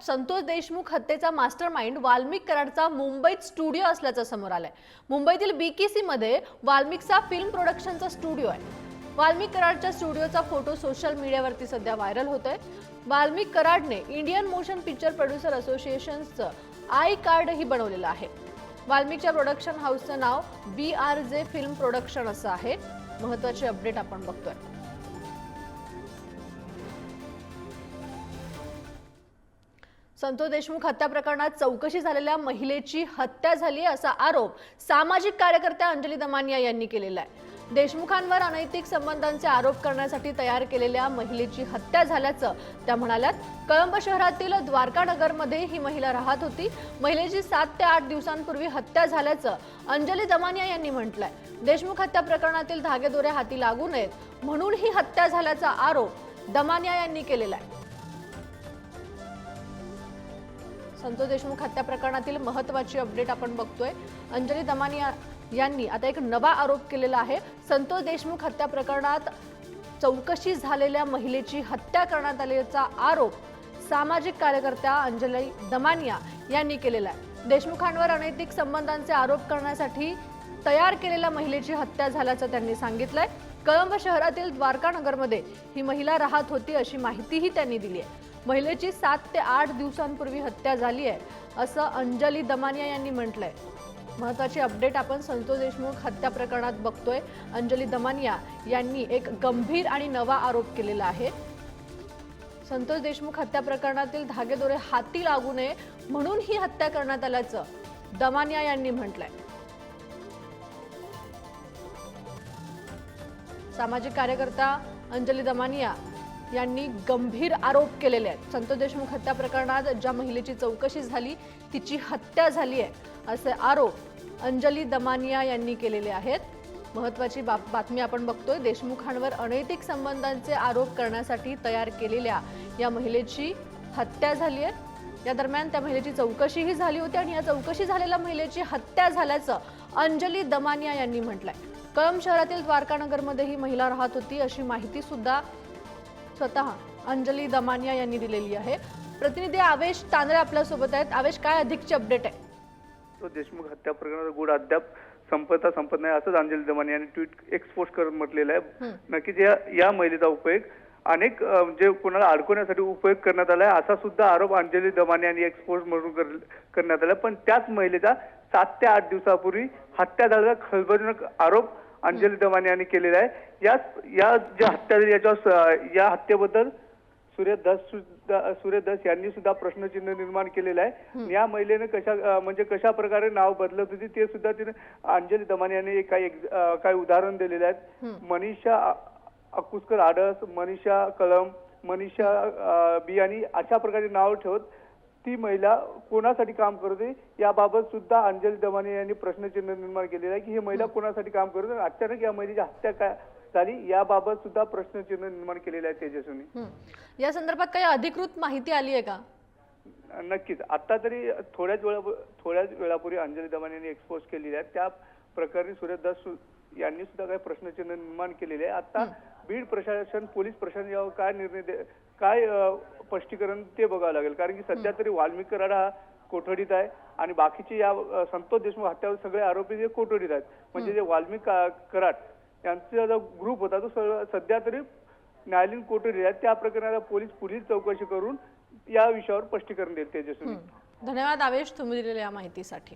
संतोष देशमुख हत्येचा मास्टरमाइंड वाल्मिक कराडचा मुंबईत स्टुडिओ असल्याचं समोर आलंय। मुंबईतील बीकेसी मध्ये वाल्मिकचा फिल्म प्रोडक्शनचा स्टुडिओ आहे। वाल्मिक कराडच्या स्टुडिओचा फोटो सोशल मीडियावरती सध्या व्हायरल होतोय। वाल्मिक कराडने इंडियन मोशन पिक्चर प्रोड्युसर असोसिएशनचं आई कार्ड ही बनवलेलं आहे। वाल्मिकच्या प्रोडक्शन हाऊसचं नाव BRJ फिल्म प्रोडक्शन असं आहे। महत्त्वाची अपडेट आपण बघतोय। संतोष देशमुख हत्या प्रकरणात चौकशी झालेल्या महिलेची हत्या झाली असा आरोप सामाजिक कार्यकर्त्या अंजली दमानिया यांनी केलेला आहे। देशमुखांवर अनैतिक संबंधांचे आरोप करण्यासाठी तयार केलेल्या महिलेची हत्या झाल्याचं त्या म्हणाल्यात। कळंब शहरातील द्वारकानगरमध्ये ही महिला राहत होती। महिलेची 7 ते 8 दिवसांपूर्वी हत्या झाल्याचं अंजली दमानिया यांनी म्हटलंय। देशमुख हत्या प्रकरणातील धागेदोरे हाती लागू नयेत म्हणून ही हत्या झाल्याचा आरोप दमानिया यांनी केलेला आहे। संतोष देशमुख हत्या प्रकरणातील महत्त्वाची अपडेट आपण बघतोय। अंजली दमानिया यांनी आता एक नवा आरोप केलेला आहे। संतोष देशमुख हत्या प्रकरणात चौकशी झालेल्या महिलेची हत्या करण्यात आल्याचा आरोप सामाजिक कार्यकर्त्या अंजली दमानिया यांनी केलेला आहे। देशमुखांवर अनैतिक संबंधांचे आरोप करण्यासाठी तयार केलेल्या महिलेची हत्या झाल्याचं त्यांनी सांगितलंय। कळंब शहरातील द्वारकानगरमध्ये ही महिला राहत होती अशी माहितीही त्यांनी दिली आहे। महिलेची 7 ते 8 दिवसांपूर्वी हत्या झाली आहे असं अंजली दमानिया यांनी म्हटलंय। महत्त्वाची अपडेट आपण संतोष देशमुख हत्या प्रकरणात बघतोय। अंजली दमानिया यांनी एक गंभीर आणि नवा आरोप केलेला आहे। संतोष देशमुख हत्या प्रकरणातील धागेदोरे हाती लागू नये म्हणून ही हत्या करण्यात आल्याचं दमानिया यांनी म्हटलंय। सामाजिक कार्यकर्ता अंजली दमानिया यांनी गंभीर आरोप केलेले आहेत। संतोष देशमुख हत्या प्रकरणात ज्या महिलेची चौकशी झाली तिची हत्या झाली आहे असे आरोप अंजली दमानिया यांनी केलेले आहेत। महत्त्वाची बातमी आपण बघतोय। देशमुखांवर अनैतिक संबंधांचे आरोप करण्यासाठी तयार केलेल्या या महिलेची हत्या झाली आहे। या दरम्यान त्या महिलेची चौकशीही झाली होती आणि या चौकशी झालेल्या महिलेची हत्या झाल्याचं अंजली दमानिया यांनी म्हटलंय। कळंब शहरातील द्वारकानगरमध्ये ही महिला राहत होती अशी माहिती सुद्धा स्वतः अंजली दमानिया यांनी दिलेली आहे। प्रतिनिधी आवेश तांदळे आपल्या सोबत आहेत। आवेश, काय अधिकची अपडेट आहे? तो देशमुख हत्या प्रकरणाचा गुढ अद्याप संपत नाही असंच अंजली दमानिया यांनी ट्विट एक्सपोज करत म्हटलेलं आहे। नक्कीच या महिलेचा उपयोग अनेक जे कोणाला अडकवण्यासाठी उपयोग करण्यात आलाय असा सुद्धा आरोप अंजली दमानिया यांनी एक्सपोज म्हणून करण्यात आला। पण त्याच महिलेचा 7 ते 8 दिवसापूर्वी हत्या झाल्याचा खळबळजनक आरोप अंजली दमानिया यांनी केलेला आहे। या ज्या हत्या झाली या हत्येबद्दल सूर्य दस यांनी सुद्धा प्रश्नचिन्ह निर्माण केलेलं आहे। या महिलेने कशा प्रकारे नाव बदलत होती ते सुद्धा तिने अंजली दमानिया यांनी काही उदाहरण दिलेले आहेत। मनीषा अकुस्कर आडस, मनीषा कलम, मनीषा बियानी अशा प्रकारे नाव ठेवत ती महिला कोणासाठी काम करत होती याबाबत सुद्धा अंजली दमानिया यांनी प्रश्नचिन्ह निर्माण केलेलं आहे की ही महिला कोणासाठी काम करत होती। अचानक या महिलेची हत्या काय झाली याबाबत सुद्धा प्रश्नचिन्ह निर्माण केलेलं आहे तेजस्विनी। या संदर्भात काही अधिकृत माहिती आली आहे का? नक्कीच आता तरी थोड्याच वेळापूर्वी अंजली दमानिया यांनी एक्सपोज केलेली आहे। त्या प्रकरणी सूर्य दस यांनी सुद्धा काही प्रश्नचिन्ह निर्माण केलेले आहे। आता बीड प्रशासन, पोलीस प्रशासन यावर काय निर्णय काय स्पष्टीकरण ते बघावं लागेल। कारण की सध्या तरी वाल्मिक कराड हा कोठडीत आहे आणि बाकीचे या संतोष देशमुख हत्यावर सगळे आरोपी जे कोठडीत आहेत। म्हणजे जे वाल्मिक कराड यांचा जो ग्रुप होता तो सध्या तरी न्यायालयीन कोठडीत आहे। त्या प्रकरणाला पोलीस पुढील चौकशी करून या विषयावर स्पष्टीकरण देईल तेजस्विनी। धन्यवाद आवेश, तुम्ही दिलेल्या या माहितीसाठी।